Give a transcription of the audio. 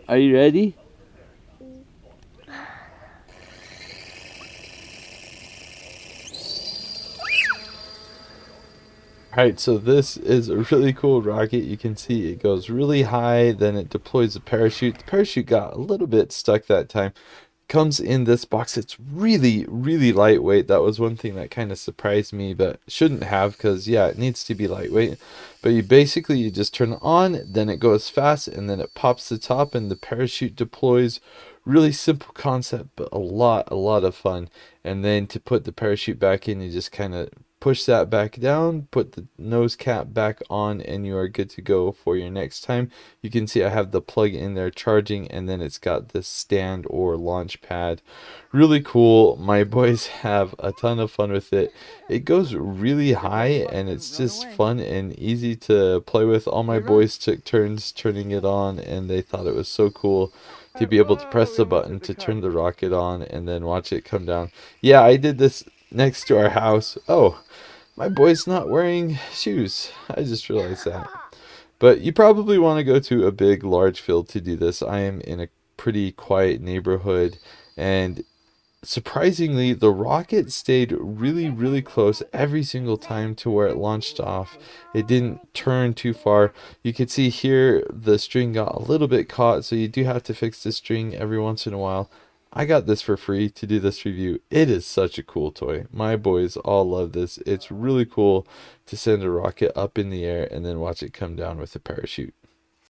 Are you ready? Alright, so this is a really cool rocket. You can see it goes really high, then it deploys the parachute. The parachute got a little bit stuck that time. Comes in this box. It's really lightweight. That was one thing that kind of surprised me, but shouldn't have, because yeah, it needs to be lightweight. But you just turn it on, then it goes fast, and then it pops the top and the parachute deploys. Really simple concept, but a lot of fun. And then to put the parachute back in, you just kind of push that back down, put the nose cap back on, and you are good to go for your next time. You can see I have the plug in there charging, and then it's got this stand or launch pad. Really cool. My boys have a ton of fun with it. It goes really high, and it's just fun and easy to play with. All my boys took turns turning it on, and they thought it was so cool to be able to press the button to turn the rocket on and then watch it come down. Yeah, I did this next to our house. Oh, my boy's not wearing shoes. I just realized that. But you probably want to go to a big, large field to do this. I am in a pretty quiet neighborhood, and surprisingly, the rocket stayed really close every single time to where it launched off. It didn't turn too far. You can see here the string got a little bit caught, so you do have to fix the string every once in a while. I got this for free to do this review. It is such a cool toy. My boys all love this. It's really cool to send a rocket up in the air and then watch it come down with a parachute.